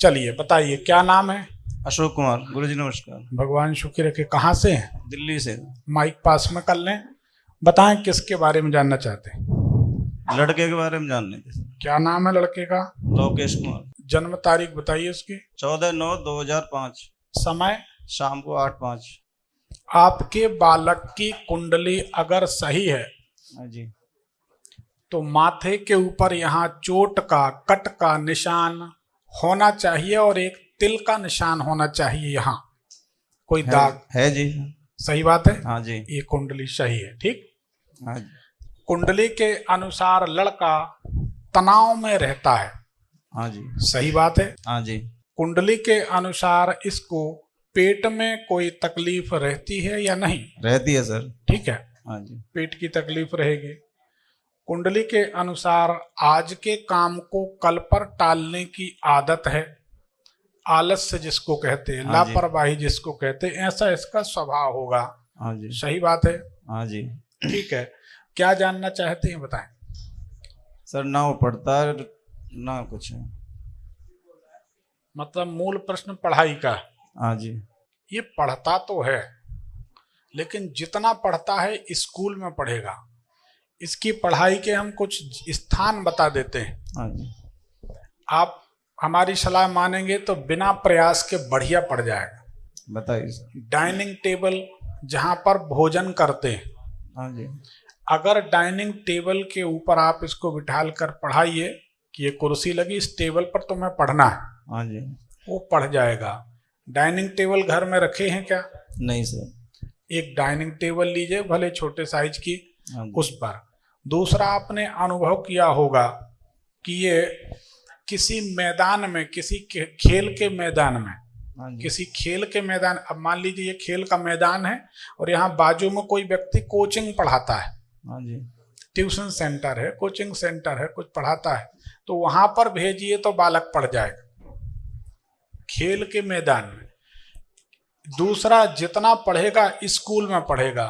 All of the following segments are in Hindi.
चलिए बताइए क्या नाम है? अशोक कुमार। गुरुजी नमस्कार। भगवान शुक्र है कि कहाँ से हैं? दिल्ली से। माइक पास में कर लें। बताएं किसके बारे में जानना चाहते हैं? लड़के के बारे में जानने थे सर। क्या नाम है लड़के का? लोकेश कुमार। जन्म तारीख बताइए उसकी। 14/9/2005। समय? शाम को 8:05। आपके बालक की कुंडली अगर सही है हाँ जी। तो माथे के ऊपर यहाँ चोट का कट का निशान होना चाहिए और एक तिल का निशान होना चाहिए। यहाँ कोई दाग है जी। सही बात है। हाँ जी। ये कुंडली सही है। ठीक। हाँ जी। कुंडली के अनुसार लड़का तनाव में रहता है। हाँ जी। सही बात है। हाँ जी। कुंडली के अनुसार इसको पेट में कोई तकलीफ रहती है या नहीं? रहती है सर। ठीक है। हाँ जी। पेट की तकलीफ रहेगी। कुंडली के अनुसार आज के काम को कल पर टालने की आदत है। आलस्य जिसको कहते हैं, हाँ जी। लापरवाही जिसको कहते हैं, ऐसा इसका स्वभाव होगा। हाँ जी। सही बात है। हाँ जी। ठीक है। क्या जानना चाहते हैं बताएं। सर ना वो पढ़ता है ना कुछ है। मतलब मूल प्रश्न पढ़ाई का। हाँ जी। ये पढ़ता तो है लेकिन जितना पढ़ता है स्कूल में पढ़ेगा। इसकी पढ़ाई के हम कुछ स्थान बता देते हैं। हाँ जी। आप हमारी सलाह मानेंगे तो बिना प्रयास के बढ़िया पढ़ जाएगा। बताइए सर। डाइनिंग टेबल जहां पर भोजन करते हैं, हाँ जी। अगर डाइनिंग टेबल के ऊपर आप इसको बिठाल कर पढ़ाइए कि ये कुर्सी लगी, इस टेबल पर तुम्हें पढ़ना है, हाँ जी। वो पढ़ जाएगा। डाइनिंग टेबल घर में रखे हैं क्या? नहीं सर। एक डाइनिंग टेबल लीजिए, भले छोटे साइज की, हाँ जी। उस पर। दूसरा, आपने अनुभव किया होगा कि ये किसी मैदान में, किसी खेल के मैदान में, हाँ जी। किसी खेल के मैदान, अब मान लीजिए ये खेल का मैदान है और यहाँ बाजू में कोई व्यक्ति कोचिंग पढ़ाता है, हाँ जी। ट्यूशन सेंटर है, कोचिंग सेंटर है, कुछ पढ़ाता है, तो वहां पर भेजिए तो बालक पढ़ जाएगा खेल के मैदान में। दूसरा, जितना पढ़ेगा स्कूल में पढ़ेगा।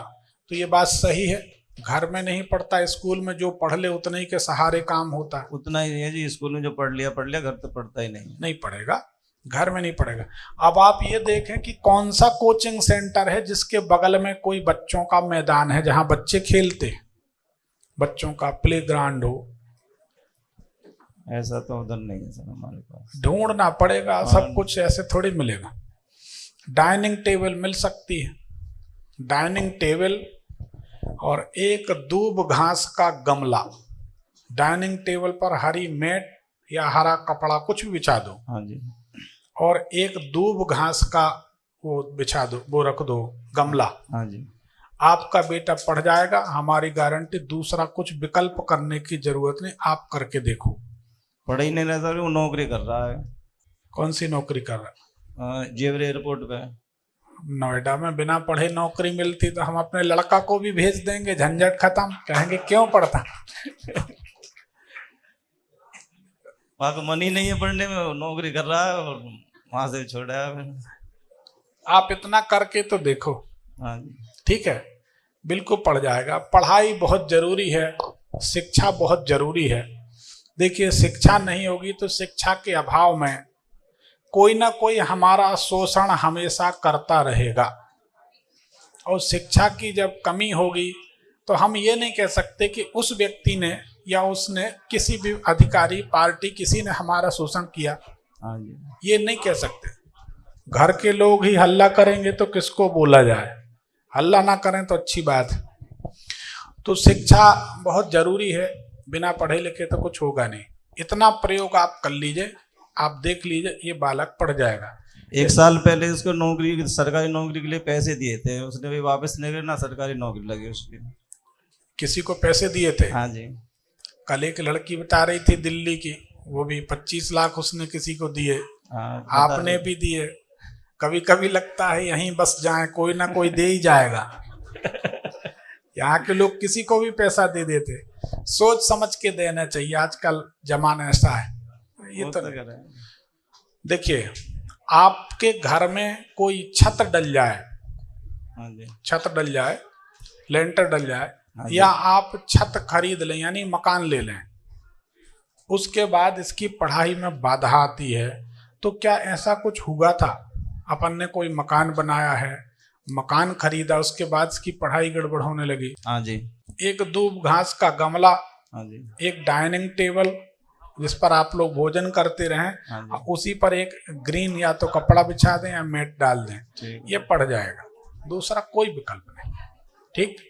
तो ये बात सही है, घर में नहीं पढ़ता, स्कूल में जो पढ़ ले उतने ही के सहारे काम होता है। उतना ही है जी। स्कूल में जो पढ़ लिया, घर तो पढ़ता ही नहीं। नहीं पढ़ेगा, घर में नहीं पढ़ेगा। अब आप ये देखें कि कौन सा कोचिंग सेंटर है जिसके बगल में कोई बच्चों का मैदान है जहां बच्चे खेलते हैं, बच्चों का प्ले ग्राउंड हो। ऐसा तो उधर नहीं है सर हमारे पास। ढूंढना पड़ेगा, सब कुछ ऐसे थोड़ी मिलेगा। डाइनिंग टेबल मिल सकती है, डाइनिंग टेबल और एक दूब घास का गमला। डाइनिंग टेबल पर हरी मैट या हरा कपड़ा कुछ भी बिछा दो। हाँ जी। और एक दूब घास का वो बिछा दो, वो रख दो गमला। हाँ जी। आपका बेटा पढ़ जाएगा, हमारी गारंटी। दूसरा कुछ विकल्प करने की जरूरत नहीं, आप करके देखो। पढ़ ही नहीं रहा सर, वो नौकरी कर रहा है। कौन सी नौकरी कर रहा है? जेवर एयरपोर्ट पे। नोएडा में बिना पढ़े नौकरी मिलती तो हम अपने लड़का को भी भेज देंगे, झंझट खत्म। कहेंगे क्यों पढ़ता वहाँ का मन ही नहीं है पढ़ने में, नौकरी कर रहा है और वहां से छोड़ा है। आप इतना करके तो देखो। हाँ जी। ठीक है, बिल्कुल पढ़ जाएगा। पढ़ाई बहुत जरूरी है, शिक्षा बहुत जरूरी है। देखिए, शिक्षा नहीं होगी तो शिक्षा के अभाव में कोई ना कोई हमारा शोषण हमेशा करता रहेगा। और शिक्षा की जब कमी होगी तो हम ये नहीं कह सकते कि उस व्यक्ति ने या उसने, किसी भी अधिकारी पार्टी, किसी ने हमारा शोषण किया। हाँ जी। ये नहीं कह सकते। घर के लोग ही हल्ला करेंगे तो किसको बोला जाए? हल्ला ना करें तो अच्छी बात है। तो शिक्षा बहुत जरूरी है, बिना पढ़े लिखे तो कुछ होगा नहीं। इतना प्रयोग आप कर लीजिए, आप देख लीजिए, ये बालक पढ़ जाएगा। 1 साल पहले उसको नौकरी, सरकारी नौकरी के लिए पैसे दिए थे, उसने भी वापस नहीं करना, सरकारी नौकरी लगी उसकी। किसी को पैसे दिए थे? हाँ जी। कल एक लड़की बता रही थी दिल्ली की, वो भी 25 लाख उसने किसी को दिए। हाँ, आपने भी दिए। कभी कभी लगता है यहीं बस जाए, कोई ना कोई दे ही जाएगा। यहाँ के लोग किसी को भी पैसा दे देते। सोच समझ के देना चाहिए, आजकल जमाना ऐसा है। ये तो देखिए, आपके घर में कोई छत डल जाए, हाँ जी। छत डल जाए, लेंटर डल जाए, हाँ जी। या आप छत खरीद लें यानी मकान ले लें, उसके बाद इसकी पढ़ाई में बाधा आती है तो क्या ऐसा कुछ हुआ था, अपन ने कोई मकान बनाया है, मकान खरीदा, उसके बाद उसकी पढ़ाई गड़बड़ होने लगी, हाँ जी, एक दूब घास का गमला, हाँ जी, एक डाइनिंग टेबल जिस पर आप लोग भोजन करते रहें, हाँ जी, उसी पर एक ग्रीन या तो कपड़ा बिछा दें या मैट डाल दें, ठीक, ये पड़ जाएगा। दूसरा कोई विकल्प नहीं। ठीक।